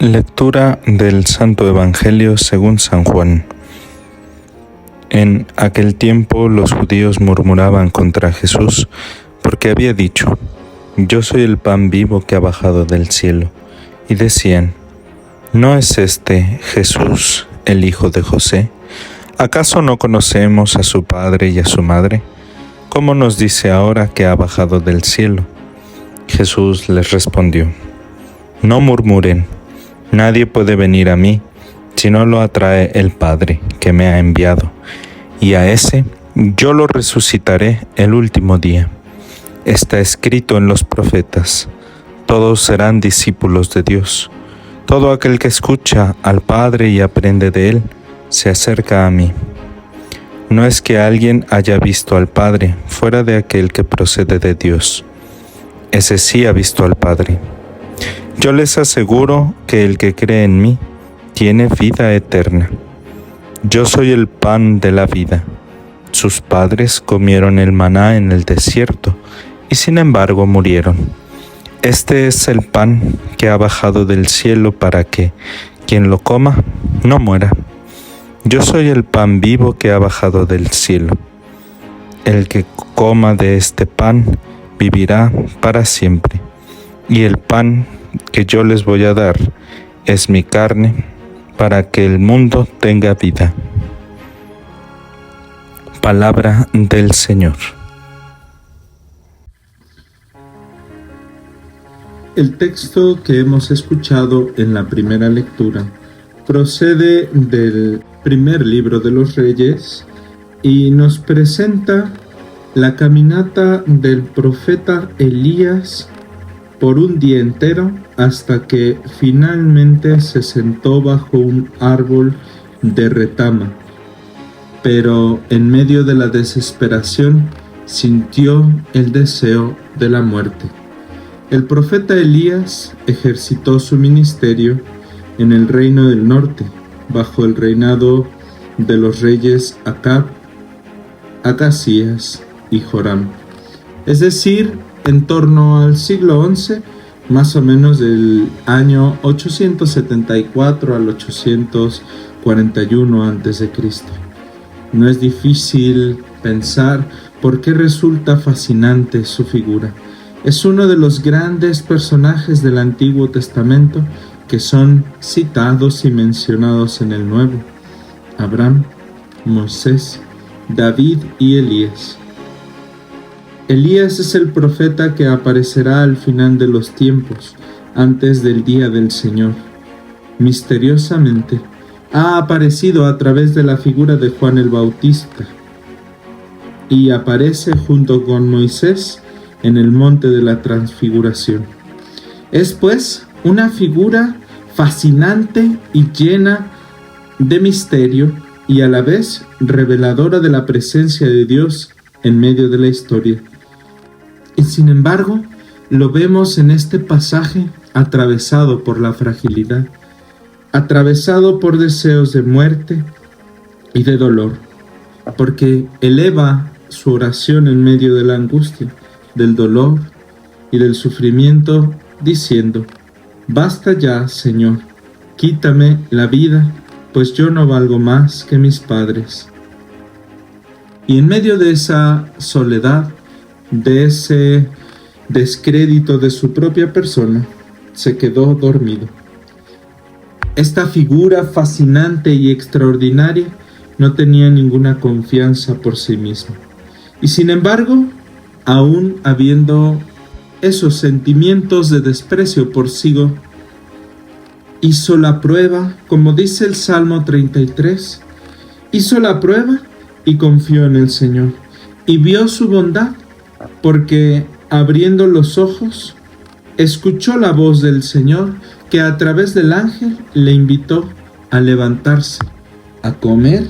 Lectura del Santo Evangelio según San Juan. En aquel tiempo los judíos murmuraban contra Jesús porque había dicho: Yo soy el pan vivo que ha bajado del cielo. Y decían: ¿No es este Jesús, el hijo de José? ¿Acaso no conocemos a su padre y a su madre? ¿Cómo nos dice ahora que ha bajado del cielo? Jesús les respondió: No murmuren. Nadie puede venir a mí si no lo atrae el Padre que me ha enviado, y a ese yo lo resucitaré el último día. Está escrito en los profetas: todos serán discípulos de Dios. Todo aquel que escucha al Padre y aprende de Él, se acerca a mí. No es que alguien haya visto al Padre fuera de aquel que procede de Dios. Ese sí ha visto al Padre. Yo les aseguro que el que cree en mí tiene vida eterna. Yo soy el pan de la vida. Sus padres comieron el maná en el desierto y sin embargo murieron. Este es el pan que ha bajado del cielo para que quien lo coma no muera. Yo soy el pan vivo que ha bajado del cielo. El que coma de este pan vivirá para siempre. Y el pan que yo les voy a dar es mi carne, para que el mundo tenga vida. Palabra del Señor. El texto que hemos escuchado en la primera lectura procede del primer libro de los Reyes y nos presenta la caminata del profeta Elías por un día entero hasta que finalmente se sentó bajo un árbol de retama. Pero en medio de la desesperación sintió el deseo de la muerte. El profeta Elías ejercitó su ministerio en el reino del norte, bajo el reinado de los reyes Acab, Acazías y Joram. Es decir, en torno al siglo XI, más o menos del año 874 al 841 a.C. No es difícil pensar por qué resulta fascinante su figura. Es uno de los grandes personajes del Antiguo Testamento que son citados y mencionados en el Nuevo: Abraham, Moisés, David y Elías. Elías es el profeta que aparecerá al final de los tiempos, antes del día del Señor. Misteriosamente, ha aparecido a través de la figura de Juan el Bautista y aparece junto con Moisés en el monte de la Transfiguración. Es pues una figura fascinante y llena de misterio y a la vez reveladora de la presencia de Dios en medio de la historia. Y sin embargo, lo vemos en este pasaje atravesado por la fragilidad, atravesado por deseos de muerte y de dolor, porque eleva su oración en medio de la angustia, del dolor y del sufrimiento, diciendo: Basta ya, Señor, quítame la vida, pues yo no valgo más que mis padres. Y en medio de esa soledad, de ese descrédito de su propia persona, se quedó dormido. Esta figura fascinante y extraordinaria no tenía ninguna confianza por sí misma. Y sin embargo, aún habiendo esos sentimientos de desprecio por sí, hizo la prueba, como dice el Salmo 33, hizo la prueba y confió en el Señor, y vio su bondad, porque abriendo los ojos, escuchó la voz del Señor, que a través del ángel le invitó a levantarse, a comer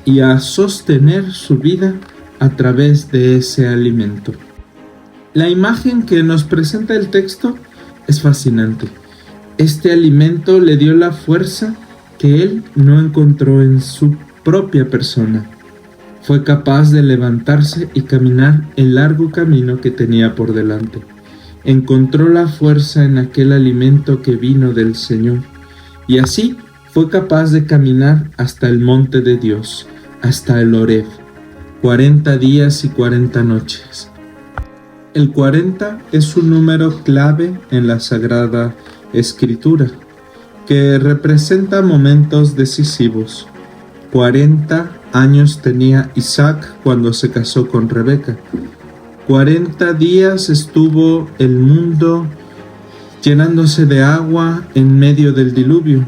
y a sostener su vida a través de ese alimento. La imagen que nos presenta el texto es fascinante. Este alimento le dio la fuerza que él no encontró en su propia persona. Fue capaz de levantarse y caminar el largo camino que tenía por delante. encontró la fuerza en aquel alimento que vino del Señor, y así fue capaz de caminar hasta el monte de Dios, hasta el Horeb, 40 días y 40 noches. El 40 es un número clave en la Sagrada Escritura, que representa momentos decisivos. 40 años tenía Isaac cuando se casó con Rebeca. 40 días estuvo el mundo llenándose de agua en medio del diluvio.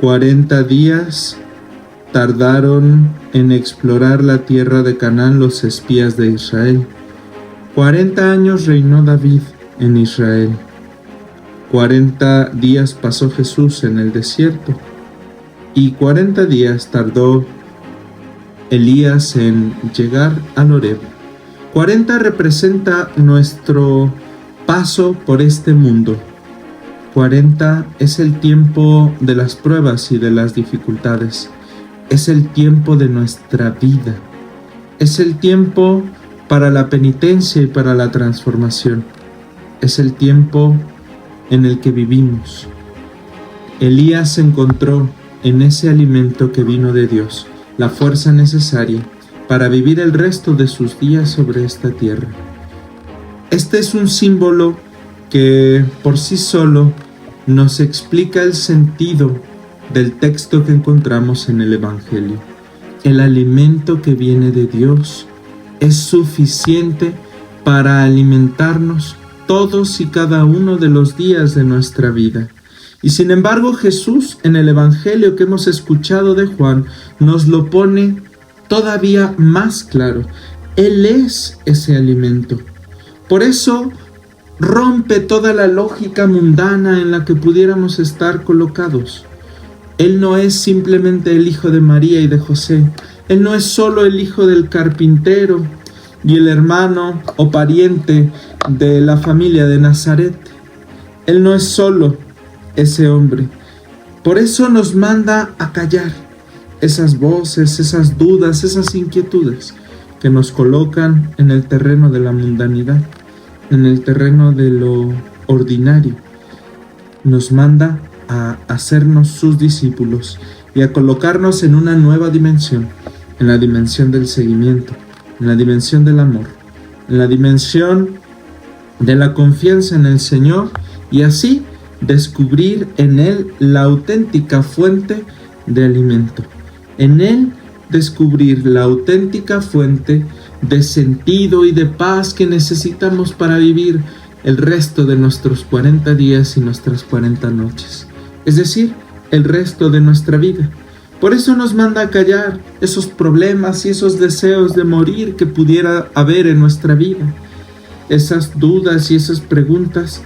40 días tardaron en explorar la tierra de Canaán los espías de Israel. 40 años reinó David en Israel. 40 días pasó Jesús en el desierto. Y 40 días tardó Elías en llegar al Horeb. 40 representa nuestro paso por este mundo. 40 es el tiempo de las pruebas y de las dificultades. Es el tiempo de nuestra vida. Es el tiempo para la penitencia y para la transformación. Es el tiempo en el que vivimos. Elías encontró en ese alimento que vino de Dios la fuerza necesaria para vivir el resto de sus días sobre esta tierra. Este es un símbolo que por sí solo nos explica el sentido del texto que encontramos en el Evangelio. El alimento que viene de Dios es suficiente para alimentarnos todos y cada uno de los días de nuestra vida. Y sin embargo, Jesús, en el Evangelio que hemos escuchado de Juan, nos lo pone todavía más claro. Él es ese alimento. Por eso rompe toda la lógica mundana en la que pudiéramos estar colocados. Él no es simplemente el hijo de María y de José. Él no es solo el hijo del carpintero y el hermano o pariente de la familia de Nazaret. Él no es solo ese hombre. Por eso nos manda a callar esas voces, esas dudas, esas inquietudes que nos colocan en el terreno de la mundanidad, en el terreno de lo ordinario. Nos manda a hacernos sus discípulos y a colocarnos en una nueva dimensión, en la dimensión del seguimiento, en la dimensión del amor, en la dimensión de la confianza en el Señor, y así descubrir en Él la auténtica fuente de alimento. En Él descubrir la auténtica fuente de sentido y de paz que necesitamos para vivir el resto de nuestros 40 días y nuestras 40 noches. Es decir, el resto de nuestra vida. Por eso nos manda a callar esos problemas y esos deseos de morir que pudiera haber en nuestra vida. Esas dudas y esas preguntas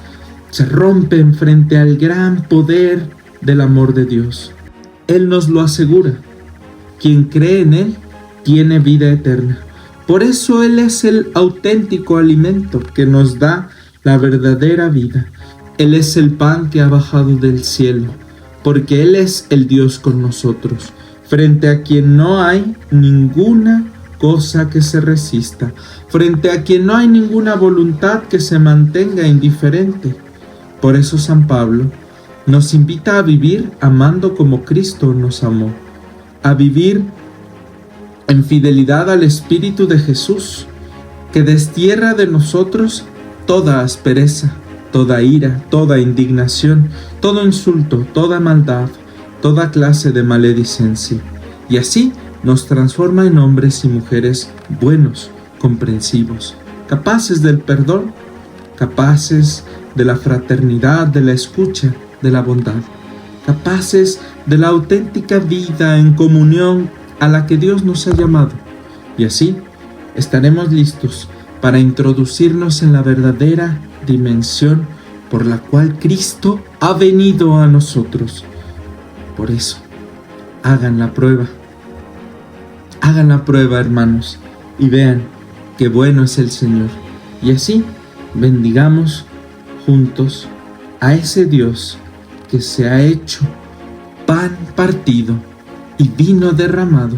se rompen frente al gran poder del amor de Dios. Él nos lo asegura. Quien cree en Él tiene vida eterna. Por eso Él es el auténtico alimento que nos da la verdadera vida. Él es el pan que ha bajado del cielo, porque Él es el Dios con nosotros, frente a quien no hay ninguna cosa que se resista, frente a quien no hay ninguna voluntad que se mantenga indiferente. Por eso San Pablo nos invita a vivir amando como Cristo nos amó, a vivir en fidelidad al Espíritu de Jesús, que destierra de nosotros toda aspereza, toda ira, toda indignación, todo insulto, toda maldad, toda clase de maledicencia, y así nos transforma en hombres y mujeres buenos, comprensivos, capaces del perdón, capaces de la fraternidad, de la escucha, de la bondad, capaces de la auténtica vida en comunión a la que Dios nos ha llamado. Y así estaremos listos para introducirnos en la verdadera dimensión por la cual Cristo ha venido a nosotros. Por eso, hagan la prueba, hermanos, y vean qué bueno es el Señor. Y así bendigamos juntos a ese Dios que se ha hecho pan partido y vino derramado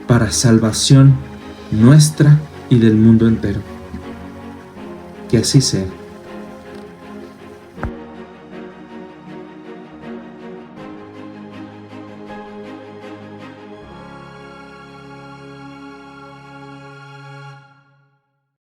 para salvación nuestra y del mundo entero. Que así sea.